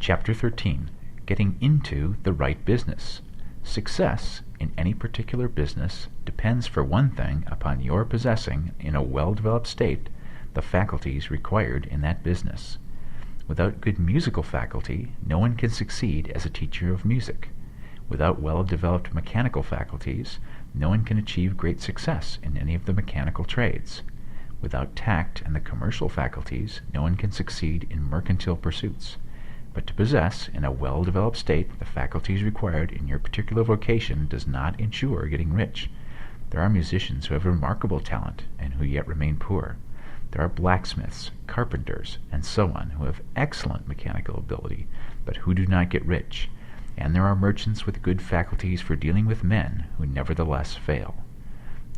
Chapter 13. Getting into the right business. Success in any particular business depends for one thing upon your possessing, in a well-developed state, the faculties required in that business. Without good musical faculty, no one can succeed as a teacher of music. Without well-developed mechanical faculties, no one can achieve great success in any of the mechanical trades. Without tact and the commercial faculties, no one can succeed in mercantile pursuits. But to possess, in a well-developed state, the faculties required in your particular vocation does not ensure getting rich. There are musicians who have remarkable talent and who yet remain poor. There are blacksmiths, carpenters, and so on who have excellent mechanical ability, but who do not get rich. And there are merchants with good faculties for dealing with men who nevertheless fail.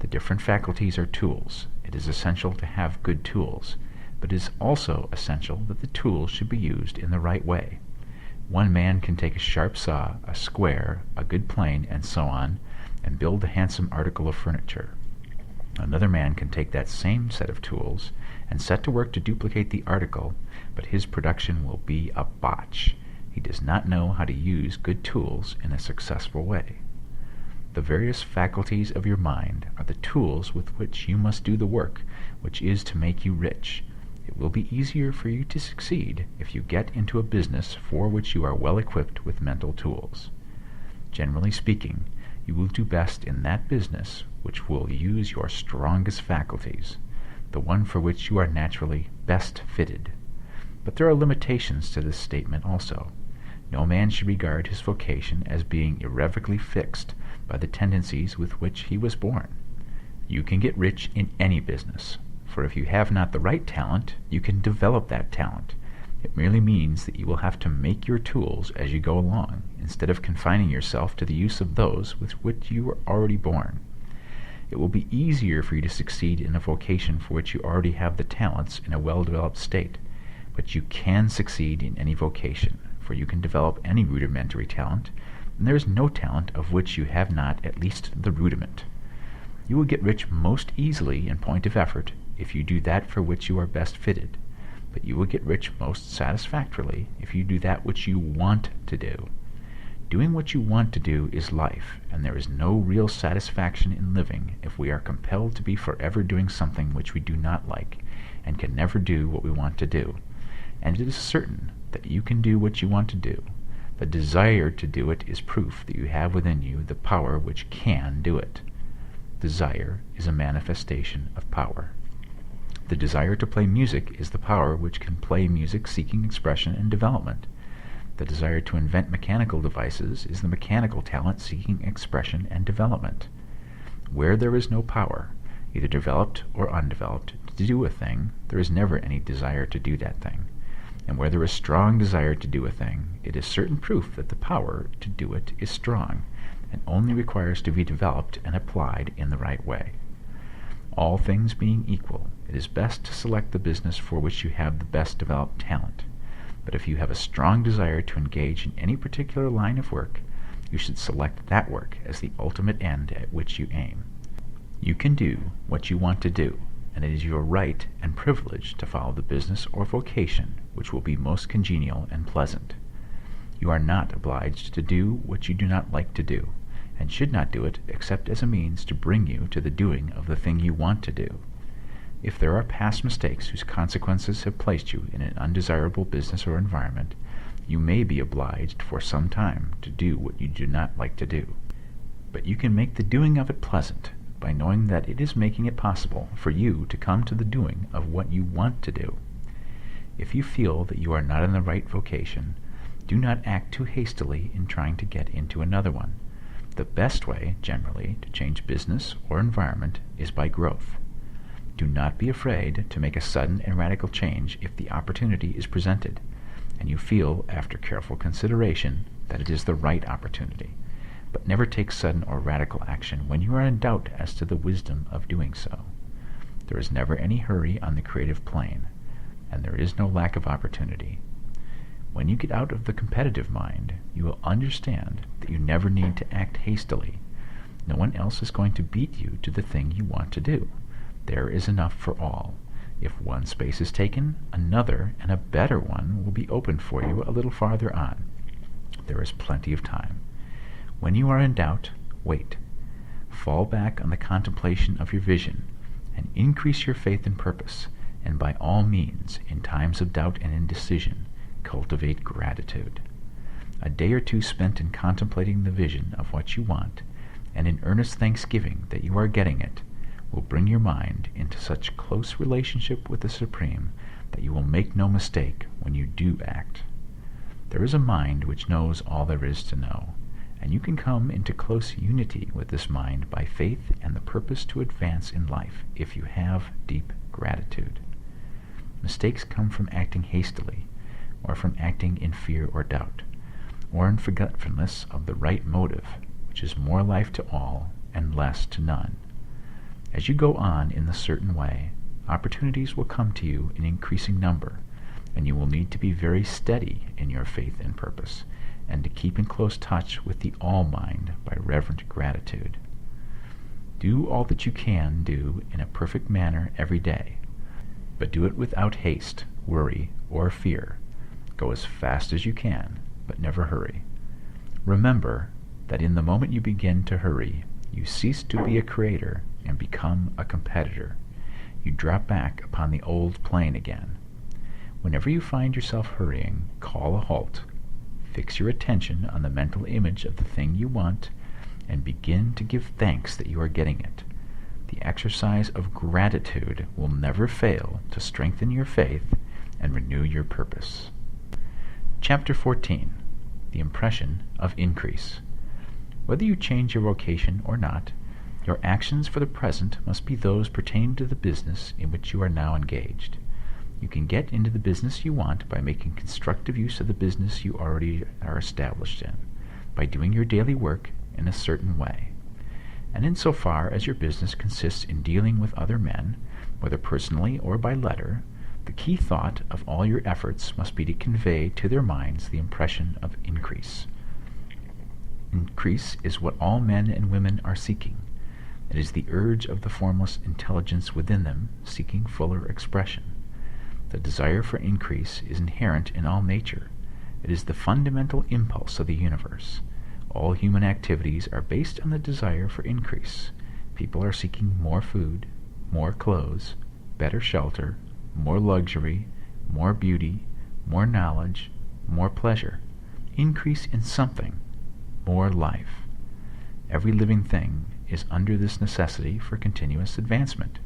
The different faculties are tools. It is essential to have good tools, but it is also essential that the tools should be used in the right way. One man can take a sharp saw, a square, a good plane, and so on, and build a handsome article of furniture. Another man can take that same set of tools and set to work to duplicate the article, but his production will be a botch. He does not know how to use good tools in a successful way. The various faculties of your mind are the tools with which you must do the work which is to make you rich. It will be easier for you to succeed if you get into a business for which you are well equipped with mental tools. Generally speaking, you will do best in that business which will use your strongest faculties, the one for which you are naturally best fitted. But there are limitations to this statement also. No man should regard his vocation as being irrevocably fixed by the tendencies with which he was born. You can get rich in any business, for if you have not the right talent, you can develop that talent. It merely means that you will have to make your tools as you go along, instead of confining yourself to the use of those with which you were already born. It will be easier for you to succeed in a vocation for which you already have the talents in a well-developed state, but you can succeed in any vocation, for you can develop any rudimentary talent, and there is no talent of which you have not at least the rudiment. You will get rich most easily in point of effort if you do that for which you are best fitted, but you will get rich most satisfactorily if you do that which you want to do. Doing what you want to do is life, and there is no real satisfaction in living if we are compelled to be forever doing something which we do not like, and can never do what we want to do. And it is certain that you can do what you want to do. The desire to do it is proof that you have within you the power which can do it. Desire is a manifestation of power. The desire to play music is the power which can play music seeking expression and development. The desire to invent mechanical devices is the mechanical talent seeking expression and development. Where there is no power, either developed or undeveloped, to do a thing, there is never any desire to do that thing. And where there is strong desire to do a thing, it is certain proof that the power to do it is strong, and only requires to be developed and applied in the right way. All things being equal, it is best to select the business for which you have the best developed talent. But if you have a strong desire to engage in any particular line of work, you should select that work as the ultimate end at which you aim. You can do what you want to do, and it is your right and privilege to follow the business or vocation which will be most congenial and pleasant. You are not obliged to do what you do not like to do, and should not do it except as a means to bring you to the doing of the thing you want to do. If there are past mistakes whose consequences have placed you in an undesirable business or environment, you may be obliged for some time to do what you do not like to do. But you can make the doing of it pleasant by knowing that it is making it possible for you to come to the doing of what you want to do. If you feel that you are not in the right vocation, do not act too hastily in trying to get into another one. The best way, generally, to change business or environment is by growth. Do not be afraid to make a sudden and radical change if the opportunity is presented, and you feel, after careful consideration, that it is the right opportunity. But never take sudden or radical action when you are in doubt as to the wisdom of doing so. There is never any hurry on the creative plane, and there is no lack of opportunity. When you get out of the competitive mind, you will understand that you never need to act hastily. No one else is going to beat you to the thing you want to do. There is enough for all. If one space is taken, another and a better one will be opened for you a little farther on. There is plenty of time. When you are in doubt, wait. Fall back on the contemplation of your vision and increase your faith and purpose, and by all means, in times of doubt and indecision, cultivate gratitude. A day or two spent in contemplating the vision of what you want, and in earnest thanksgiving that you are getting it, will bring your mind into such close relationship with the Supreme that you will make no mistake when you do act. There is a mind which knows all there is to know, and you can come into close unity with this mind by faith and the purpose to advance in life if you have deep gratitude. Mistakes come from acting hastily, or from acting in fear or doubt, or in forgetfulness of the right motive, which is more life to all and less to none. As you go on in the certain way, opportunities will come to you in increasing number, and you will need to be very steady in your faith and purpose, and to keep in close touch with the All-Mind by reverent gratitude. Do all that you can do in a perfect manner every day, but do it without haste, worry, or fear. Go as fast as you can, but never hurry. Remember that in the moment you begin to hurry, you cease to be a creator and become a competitor. You drop back upon the old plane again. Whenever you find yourself hurrying, call a halt. Fix your attention on the mental image of the thing you want, and begin to give thanks that you are getting it. The exercise of gratitude will never fail to strengthen your faith and renew your purpose. Chapter 14. The Impression of Increase. Whether you change your vocation or not, your actions for the present must be those pertaining to the business in which you are now engaged. You can get into the business you want by making constructive use of the business you already are established in, by doing your daily work in a certain way. And insofar as your business consists in dealing with other men, whether personally or by letter, the key thought of all your efforts must be to convey to their minds the impression of increase. Increase is what all men and women are seeking. It is the urge of the formless intelligence within them seeking fuller expression. The desire for increase is inherent in all nature. It is the fundamental impulse of the universe. All human activities are based on the desire for increase. People are seeking more food, more clothes, better shelter, more luxury, more beauty, more knowledge, more pleasure. Increase in something, more life. Every living thing is under this necessity for continuous advancement.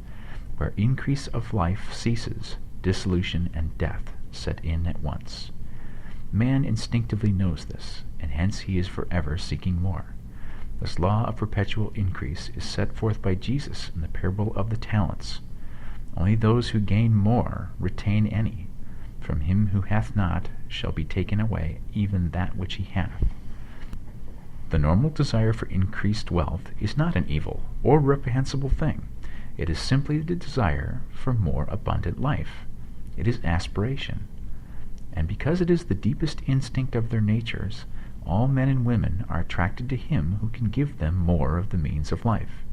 Where increase of life ceases, dissolution and death set in at once. Man instinctively knows this, and hence he is forever seeking more. This law of perpetual increase is set forth by Jesus in the parable of the talents. Only those who gain more retain any. From him who hath not shall be taken away even that which he hath. The normal desire for increased wealth is not an evil or reprehensible thing. It is simply the desire for more abundant life. It is aspiration. And because it is the deepest instinct of their natures, all men and women are attracted to him who can give them more of the means of life.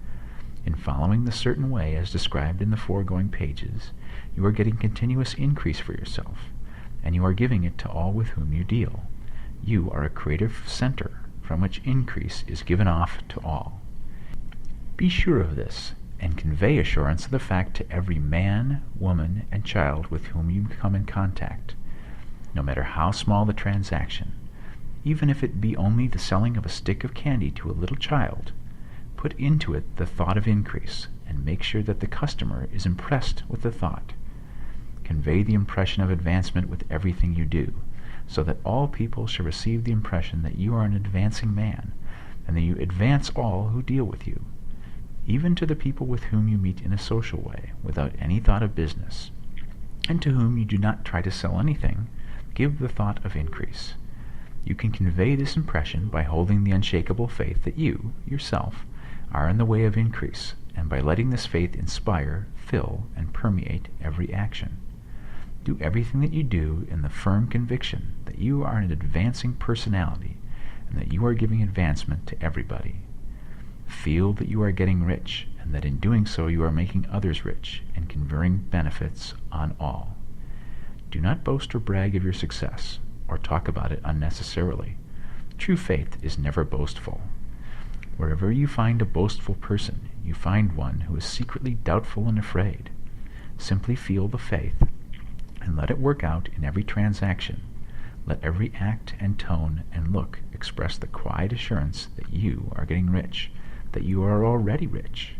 In following the certain way as described in the foregoing pages, you are getting continuous increase for yourself, and you are giving it to all with whom you deal. You are a creative center from which increase is given off to all. Be sure of this, and convey assurance of the fact to every man, woman, and child with whom you come in contact. No matter how small the transaction, even if it be only the selling of a stick of candy to a little child, put into it the thought of increase, and make sure that the customer is impressed with the thought. Convey the impression of advancement with everything you do, so that all people shall receive the impression that you are an advancing man, and that you advance all who deal with you. Even to the people with whom you meet in a social way, without any thought of business, and to whom you do not try to sell anything, give the thought of increase. You can convey this impression by holding the unshakable faith that you, yourself, are in the way of increase, and by letting this faith inspire, fill, and permeate every action. Do everything that you do in the firm conviction that you are an advancing personality, and that you are giving advancement to everybody. Feel that you are getting rich, and that in doing so you are making others rich and conferring benefits on all. Do not boast or brag of your success, or talk about it unnecessarily. True faith is never boastful. Wherever you find a boastful person, you find one who is secretly doubtful and afraid. Simply feel the faith, and let it work out in every transaction. Let every act and tone and look express the quiet assurance that you are getting rich, that you are already rich.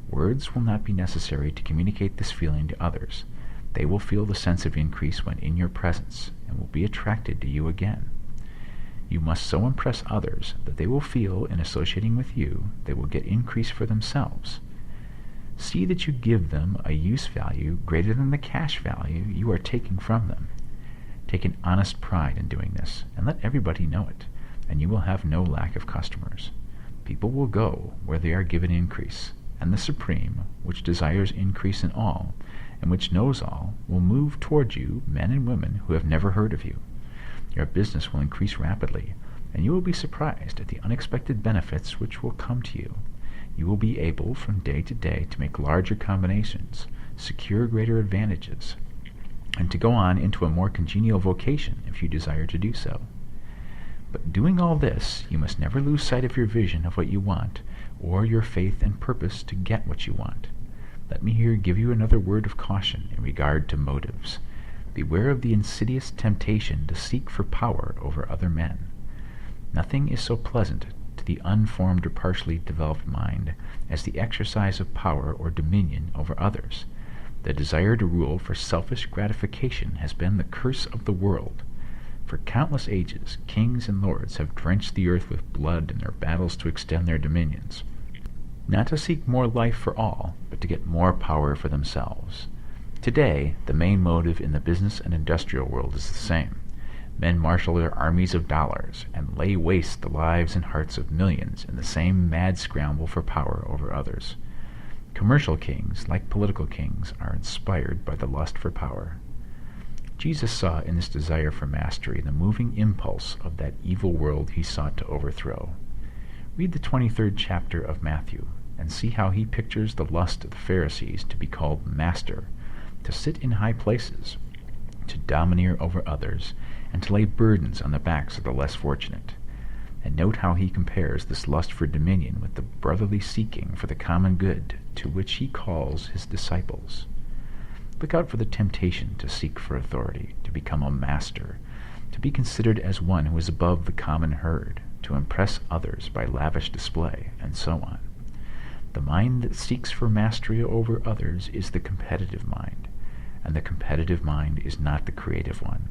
Words will not be necessary to communicate this feeling to others. They will feel the sense of increase when in your presence, and will be attracted to you again. You must so impress others that they will feel in associating with you they will get increase for themselves. See that you give them a use value greater than the cash value you are taking from them. Take an honest pride in doing this, and let everybody know it, and you will have no lack of customers. People will go where they are given increase, and the Supreme, which desires increase in all, and which knows all, will move toward you men and women who have never heard of you. Your business will increase rapidly, and you will be surprised at the unexpected benefits which will come to you. You will be able from day to day to make larger combinations, secure greater advantages, and to go on into a more congenial vocation if you desire to do so. But doing all this, you must never lose sight of your vision of what you want, or your faith and purpose to get what you want. Let me here give you another word of caution in regard to motives. Beware of the insidious temptation to seek for power over other men. Nothing is so pleasant to the unformed or partially developed mind as the exercise of power or dominion over others. The desire to rule for selfish gratification has been the curse of the world. For countless ages, kings and lords have drenched the earth with blood in their battles to extend their dominions, not to seek more life for all, but to get more power for themselves. Today, the main motive in the business and industrial world is the same. Men marshal their armies of dollars and lay waste the lives and hearts of millions in the same mad scramble for power over others. Commercial kings, like political kings, are inspired by the lust for power. Jesus saw in this desire for mastery the moving impulse of that evil world he sought to overthrow. Read the 23rd chapter of Matthew, and see how he pictures the lust of the Pharisees to be called master, to sit in high places, to domineer over others, and to lay burdens on the backs of the less fortunate. And note how he compares this lust for dominion with the brotherly seeking for the common good to which he calls his disciples. Look out for the temptation to seek for authority, to become a master, to be considered as one who is above the common herd, to impress others by lavish display, and so on. The mind that seeks for mastery over others is the competitive mind, and the competitive mind is not the creative one.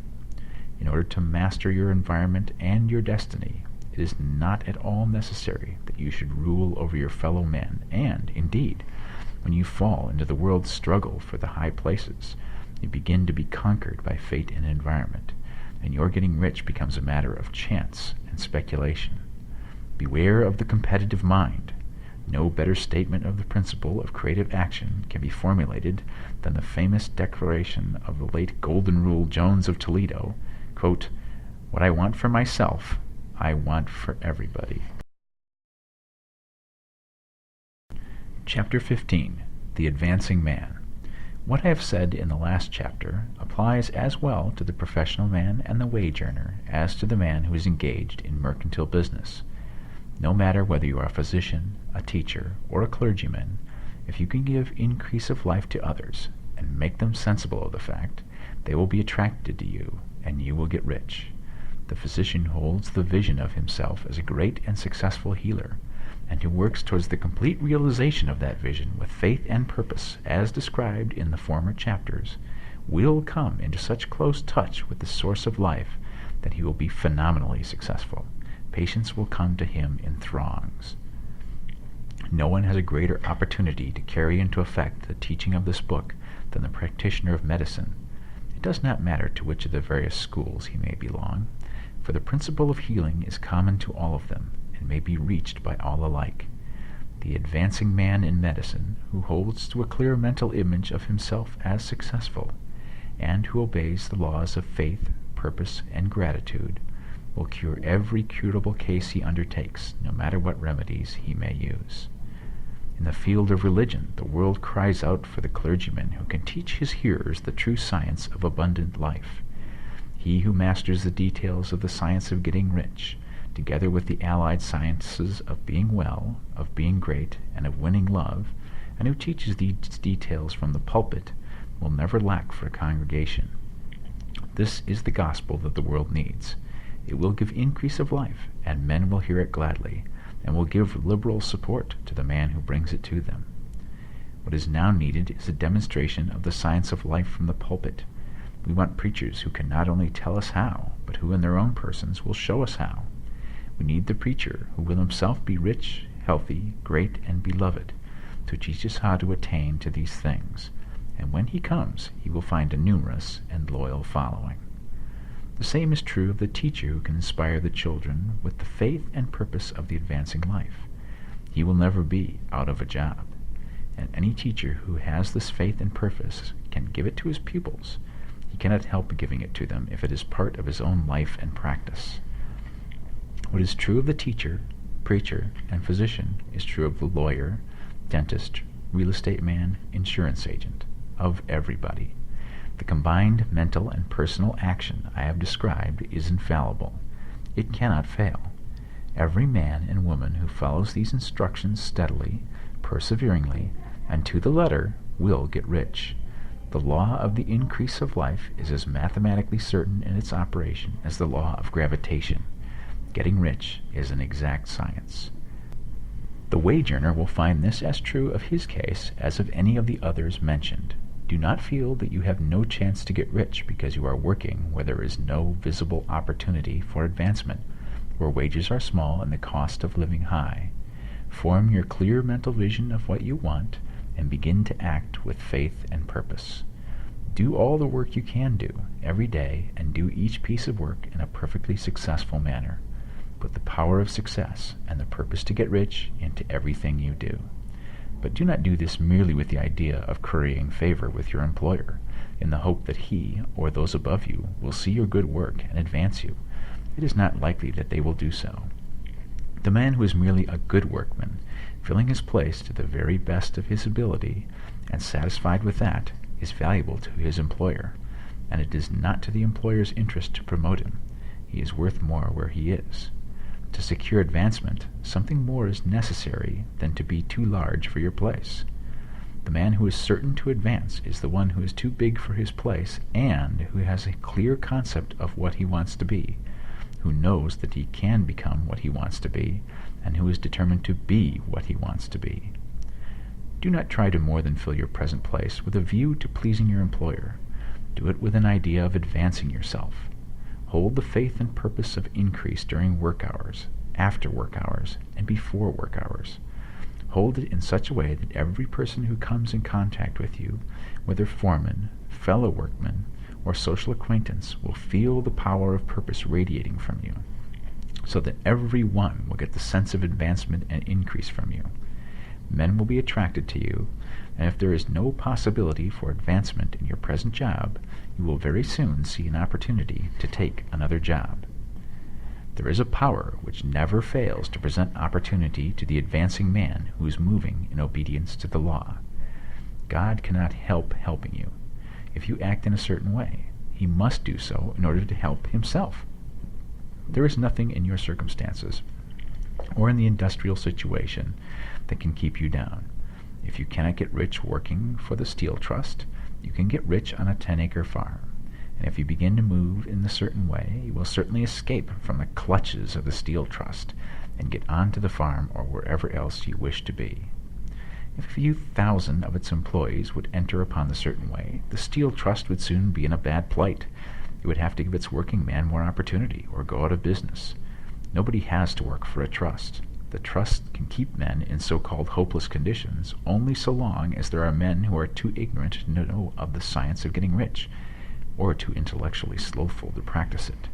In order to master your environment and your destiny, it is not at all necessary that you should rule over your fellow men, and, indeed, when you fall into the world's struggle for the high places, you begin to be conquered by fate and environment, and your getting rich becomes a matter of chance and speculation. Beware of the competitive mind. No better statement of the principle of creative action can be formulated than the famous declaration of the late Golden Rule Jones of Toledo, quote, "What I want for myself, I want for everybody." Chapter 15. The Advancing Man. What I have said in the last chapter applies as well to the professional man and the wage earner as to the man who is engaged in mercantile business. No matter whether you are a physician, a teacher, or a clergyman, if you can give increase of life to others and make them sensible of the fact, they will be attracted to you, and you will get rich. The physician holds the vision of himself as a great and successful healer, and who works towards the complete realization of that vision with faith and purpose, as described in the former chapters, will come into such close touch with the source of life that he will be phenomenally successful. Patients will come to him in throngs. No one has a greater opportunity to carry into effect the teaching of this book than the practitioner of medicine. It does not matter to which of the various schools he may belong, for the principle of healing is common to all of them, and may be reached by all alike. The advancing man in medicine, who holds to a clear mental image of himself as successful, and who obeys the laws of faith, purpose, and gratitude, will cure every curable case he undertakes, no matter what remedies he may use. In the field of religion, the world cries out for the clergyman who can teach his hearers the true science of abundant life. He who masters the details of the science of getting rich, together with the allied sciences of being well, of being great, and of winning love, and who teaches these details from the pulpit, will never lack for a congregation. This is the gospel that the world needs. It will give increase of life, and men will hear it gladly, and will give liberal support to the man who brings it to them. What is now needed is a demonstration of the science of life from the pulpit. We want preachers who can not only tell us how, but who in their own persons will show us how. We need the preacher who will himself be rich, healthy, great, and beloved, to teach us how to attain to these things, and when he comes, he will find a numerous and loyal following. The same is true of the teacher who can inspire the children with the faith and purpose of the advancing life. He will never be out of a job, and any teacher who has this faith and purpose can give it to his pupils. He cannot help giving it to them if it is part of his own life and practice. What is true of the teacher, preacher, and physician is true of the lawyer, dentist, real estate man, insurance agent, of everybody. The combined mental and personal action I have described is infallible. It cannot fail. Every man and woman who follows these instructions steadily, perseveringly, and to the letter will get rich. The law of the increase of life is as mathematically certain in its operation as the law of gravitation. Getting rich is an exact science. The wage earner will find this as true of his case as of any of the others mentioned. Do not feel that you have no chance to get rich because you are working where there is no visible opportunity for advancement, where wages are small and the cost of living high. Form your clear mental vision of what you want and begin to act with faith and purpose. Do all the work you can do every day and do each piece of work in a perfectly successful manner. Put the power of success and the purpose to get rich into everything you do. But do not do this merely with the idea of currying favor with your employer, in the hope that he or those above you will see your good work and advance you. It is not likely that they will do so. The man who is merely a good workman, filling his place to the very best of his ability, and satisfied with that, is valuable to his employer, and it is not to the employer's interest to promote him. He is worth more where he is. To secure advancement, something more is necessary than to be too large for your place. The man who is certain to advance is the one who is too big for his place and who has a clear concept of what he wants to be, who knows that he can become what he wants to be, and who is determined to be what he wants to be. Do not try to more than fill your present place with a view to pleasing your employer. Do it with an idea of advancing yourself. Hold the faith and purpose of increase during work hours, after work hours, and before work hours. Hold it in such a way that every person who comes in contact with you, whether foreman, fellow workman, or social acquaintance, will feel the power of purpose radiating from you, so that every one will get the sense of advancement and increase from you. Men will be attracted to you, and if there is no possibility for advancement in your present job, you will very soon see an opportunity to take another job. There is a power which never fails to present opportunity to the advancing man who is moving in obedience to the law. God cannot help helping you. If you act in a certain way, he must do so in order to help himself. There is nothing in your circumstances or in the industrial situation that can keep you down. If you cannot get rich working for the Steel Trust, you can get rich on a 10-acre farm. And if you begin to move in a certain way, you will certainly escape from the clutches of the Steel Trust and get onto the farm or wherever else you wish to be. If a few thousand of its employees would enter upon the certain way, the Steel Trust would soon be in a bad plight. It would have to give its working man more opportunity or go out of business. Nobody has to work for a trust. The trust can keep men in so-called hopeless conditions only so long as there are men who are too ignorant to know of the science of getting rich, or too intellectually slothful to practice it.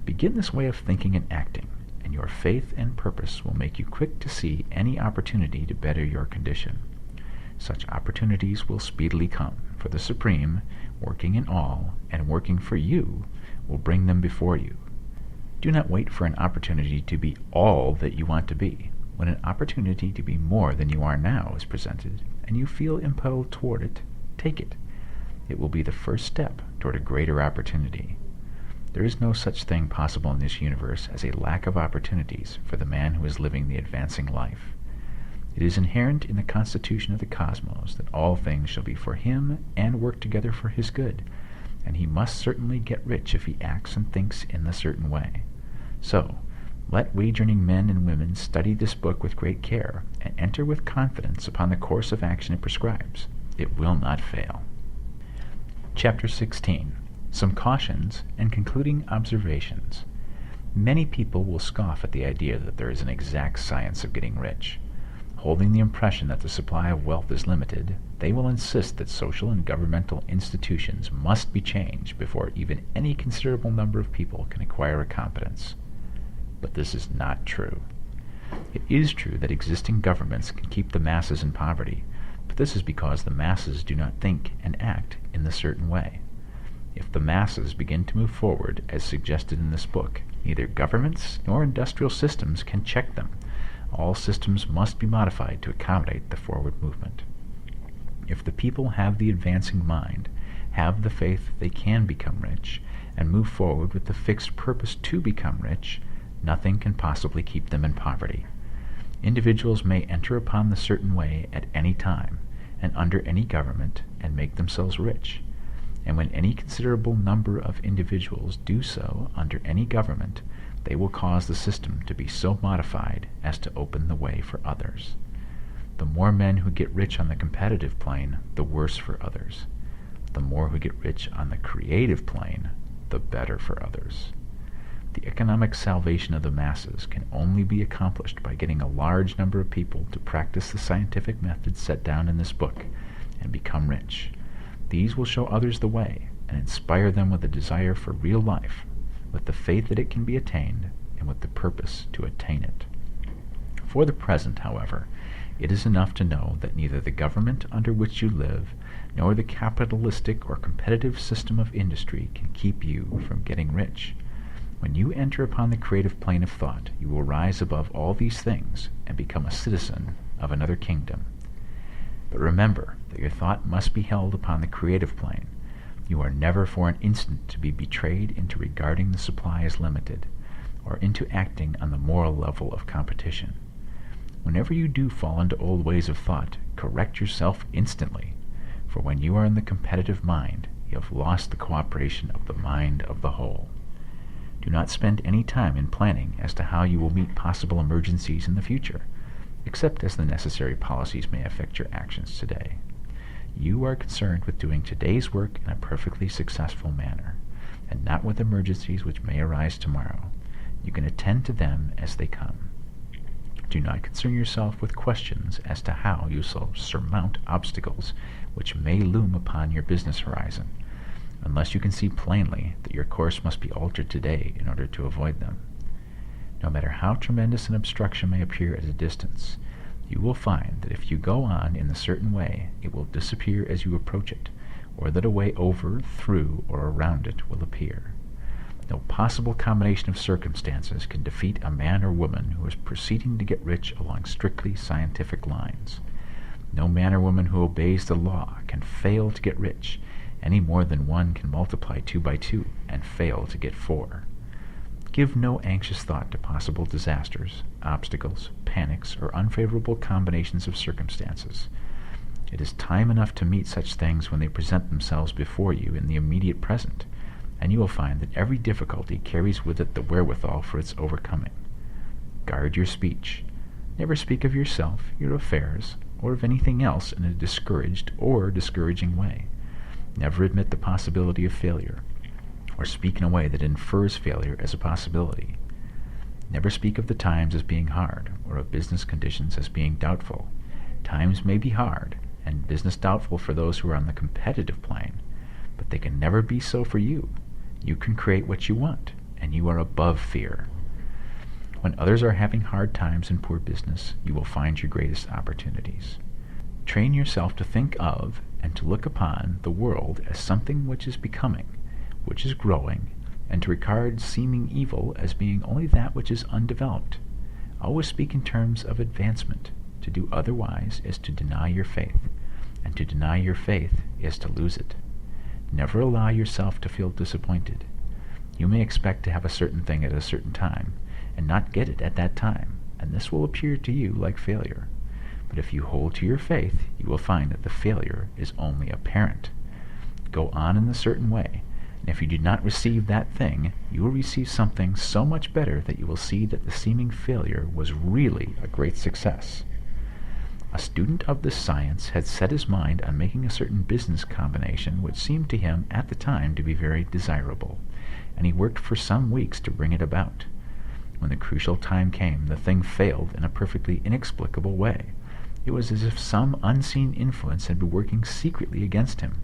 Begin this way of thinking and acting, and your faith and purpose will make you quick to see any opportunity to better your condition. Such opportunities will speedily come, for the Supreme, working in all and working for you, will bring them before you. Do not wait for an opportunity to be all that you want to be. When an opportunity to be more than you are now is presented, and you feel impelled toward it, take it. It will be the first step toward a greater opportunity. There is no such thing possible in this universe as a lack of opportunities for the man who is living the advancing life. It is inherent in the constitution of the cosmos that all things shall be for him and work together for his good, and he must certainly get rich if he acts and thinks in the certain way. So, let wage-earning men and women study this book with great care and enter with confidence upon the course of action it prescribes. It will not fail. Chapter 16. Some cautions and concluding observations. Many people will scoff at the idea that there is an exact science of getting rich. Holding the impression that the supply of wealth is limited, they will insist that social and governmental institutions must be changed before even any considerable number of people can acquire a competence. But this is not true. It is true that existing governments can keep the masses in poverty, but this is because the masses do not think and act in the certain way. If the masses begin to move forward as suggested in this book, neither governments nor industrial systems can check them. All systems must be modified to accommodate the forward movement. If the people have the advancing mind, have the faith they can become rich, and move forward with the fixed purpose to become rich, nothing can possibly keep them in poverty. Individuals may enter upon the certain way at any time, and under any government, and make themselves rich. And when any considerable number of individuals do so under any government, they will cause the system to be so modified as to open the way for others. The more men who get rich on the competitive plane, the worse for others. The more who get rich on the creative plane, the better for others. The economic salvation of the masses can only be accomplished by getting a large number of people to practice the scientific methods set down in this book and become rich. These will show others the way and inspire them with a desire for real life, with the faith that it can be attained, and with the purpose to attain it. For the present, however, it is enough to know that neither the government under which you live, nor the capitalistic or competitive system of industry can keep you from getting rich. When you enter upon the creative plane of thought, you will rise above all these things and become a citizen of another kingdom. But remember that your thought must be held upon the creative plane. You are never for an instant to be betrayed into regarding the supply as limited, or into acting on the moral level of competition. Whenever you do fall into old ways of thought, correct yourself instantly, for when you are in the competitive mind, you have lost the cooperation of the mind of the whole. Do not spend any time in planning as to how you will meet possible emergencies in the future, except as the necessary policies may affect your actions today. You are concerned with doing today's work in a perfectly successful manner, and not with emergencies which may arise tomorrow. You can attend to them as they come. Do not concern yourself with questions as to how you shall surmount obstacles which may loom upon your business horizon, unless you can see plainly that your course must be altered today in order to avoid them. No matter how tremendous an obstruction may appear at a distance, you will find that if you go on in a certain way, it will disappear as you approach it, or that a way over, through, or around it will appear. No possible combination of circumstances can defeat a man or woman who is proceeding to get rich along strictly scientific lines. No man or woman who obeys the law can fail to get rich, any more than one can multiply 2 by 2 and fail to get 4. Give no anxious thought to possible disasters, obstacles, panics, or unfavorable combinations of circumstances. It is time enough to meet such things when they present themselves before you in the immediate present, and you will find that every difficulty carries with it the wherewithal for its overcoming. Guard your speech. Never speak of yourself, your affairs, or of anything else in a discouraged or discouraging way. Never admit the possibility of failure, or speak in a way that infers failure as a possibility. Never speak of the times as being hard, or of business conditions as being doubtful. Times may be hard, and business doubtful for those who are on the competitive plane, but they can never be so for you. You can create what you want, and you are above fear. When others are having hard times in poor business, you will find your greatest opportunities. Train yourself to think of and to look upon the world as something which is becoming, which is growing, and to regard seeming evil as being only that which is undeveloped. Always speak in terms of advancement. To do otherwise is to deny your faith, and to deny your faith is to lose it. Never allow yourself to feel disappointed. You may expect to have a certain thing at a certain time, and not get it at that time, and this will appear to you like failure. But if you hold to your faith, you will find that the failure is only apparent. Go on in a certain way, and if you do not receive that thing, you will receive something so much better that you will see that the seeming failure was really a great success. A student of this science had set his mind on making a certain business combination which seemed to him at the time to be very desirable, and he worked for some weeks to bring it about. When the crucial time came, the thing failed in a perfectly inexplicable way. It was as if some unseen influence had been working secretly against him.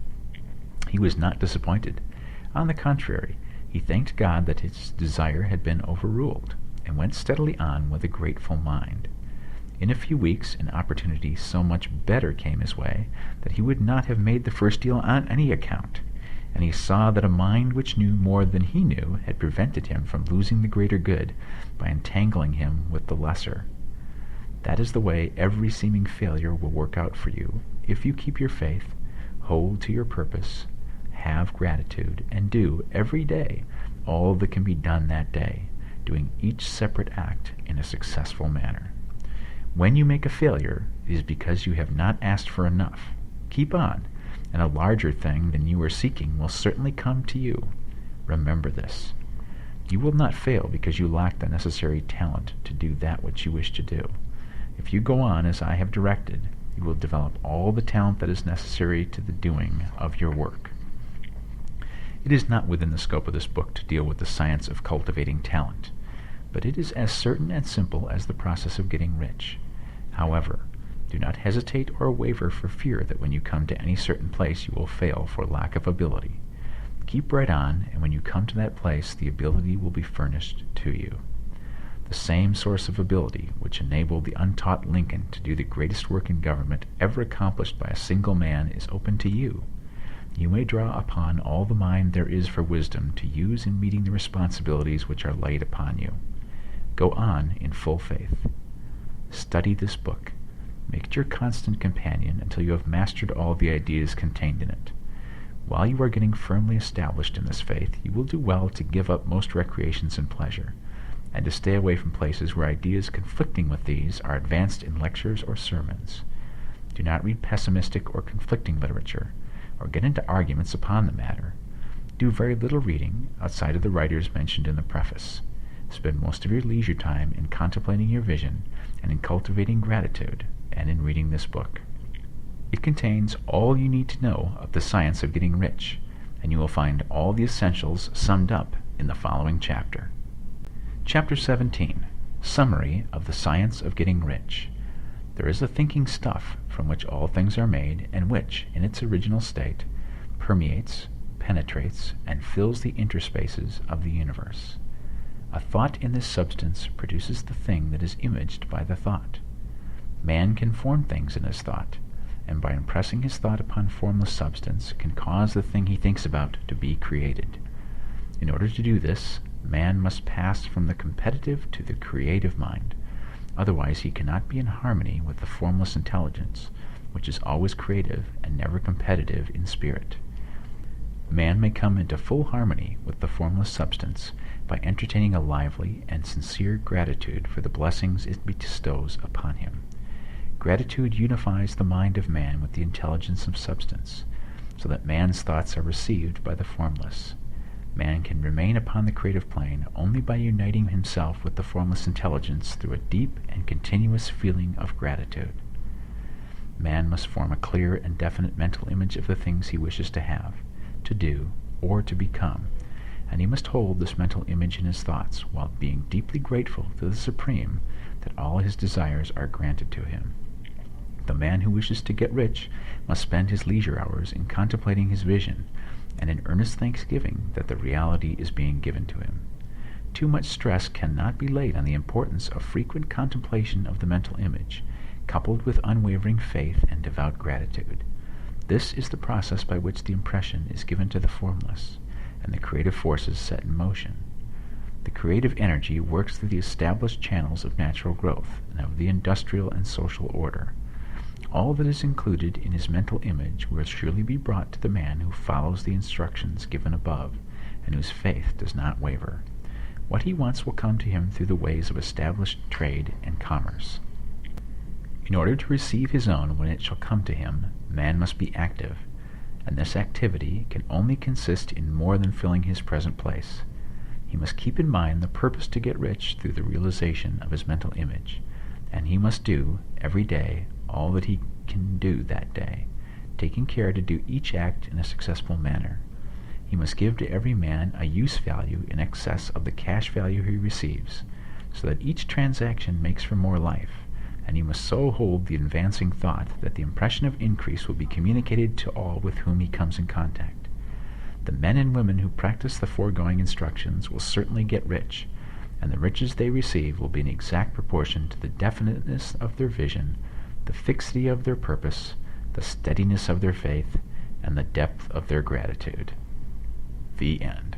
He was not disappointed. On the contrary, he thanked God that his desire had been overruled, and went steadily on with a grateful mind. In a few weeks, an opportunity so much better came his way that he would not have made the first deal on any account, and he saw that a mind which knew more than he knew had prevented him from losing the greater good by entangling him with the lesser. That is the way every seeming failure will work out for you if you keep your faith, hold to your purpose, have gratitude, and do every day all that can be done that day, doing each separate act in a successful manner. When you make a failure, it is because you have not asked for enough. Keep on, and a larger thing than you are seeking will certainly come to you. Remember this. You will not fail because you lack the necessary talent to do that which you wish to do. If you go on as I have directed, you will develop all the talent that is necessary to the doing of your work. It is not within the scope of this book to deal with the science of cultivating talent, but it is as certain and simple as the process of getting rich. However, do not hesitate or waver for fear that when you come to any certain place you will fail for lack of ability. Keep right on, and when you come to that place, the ability will be furnished to you. The same source of ability which enabled the untaught Lincoln to do the greatest work in government ever accomplished by a single man is open to you. You may draw upon all the mind there is for wisdom to use in meeting the responsibilities which are laid upon you. Go on in full faith. Study this book. Make it your constant companion until you have mastered all the ideas contained in it. While you are getting firmly established in this faith, you will do well to give up most recreations and pleasure, and to stay away from places where ideas conflicting with these are advanced in lectures or sermons. Do not read pessimistic or conflicting literature, or get into arguments upon the matter. Do very little reading outside of the writers mentioned in the preface. Spend most of your leisure time in contemplating your vision and in cultivating gratitude and in reading this book. It contains all you need to know of the science of getting rich, and you will find all the essentials summed up in the following chapter. Chapter 17. Summary of the Science of Getting Rich. There is a thinking stuff from which all things are made, and which, in its original state, permeates, penetrates, and fills the interspaces of the universe. A thought in this substance produces the thing that is imaged by the thought. Man can form things in his thought, and by impressing his thought upon formless substance can cause the thing he thinks about to be created. In order to do this, man must pass from the competitive to the creative mind. Otherwise he cannot be in harmony with the formless intelligence, which is always creative and never competitive in spirit. Man may come into full harmony with the formless substance by entertaining a lively and sincere gratitude for the blessings it bestows upon him. Gratitude unifies the mind of man with the intelligence of substance, so that man's thoughts are received by the formless. Man can remain upon the creative plane only by uniting himself with the formless intelligence through a deep and continuous feeling of gratitude. Man must form a clear and definite mental image of the things he wishes to have, to do, or to become, and he must hold this mental image in his thoughts while being deeply grateful to the Supreme that all his desires are granted to him. The man who wishes to get rich must spend his leisure hours in contemplating his vision and in earnest thanksgiving that the reality is being given to him. Too much stress cannot be laid on the importance of frequent contemplation of the mental image, coupled with unwavering faith and devout gratitude. This is the process by which the impression is given to the formless, and the creative forces set in motion. The creative energy works through the established channels of natural growth and of the industrial and social order. All that is included in his mental image will surely be brought to the man who follows the instructions given above, and whose faith does not waver. What he wants will come to him through the ways of established trade and commerce. In order to receive his own when it shall come to him, man must be active, and this activity can only consist in more than filling his present place. He must keep in mind the purpose to get rich through the realization of his mental image, and he must do, every day, all that he can do that day, taking care to do each act in a successful manner. He must give to every man a use value in excess of the cash value he receives, so that each transaction makes for more life, and he must so hold the advancing thought that the impression of increase will be communicated to all with whom he comes in contact. The men and women who practice the foregoing instructions will certainly get rich, and the riches they receive will be in exact proportion to the definiteness of their vision, the fixity of their purpose, the steadiness of their faith, and the depth of their gratitude. The end.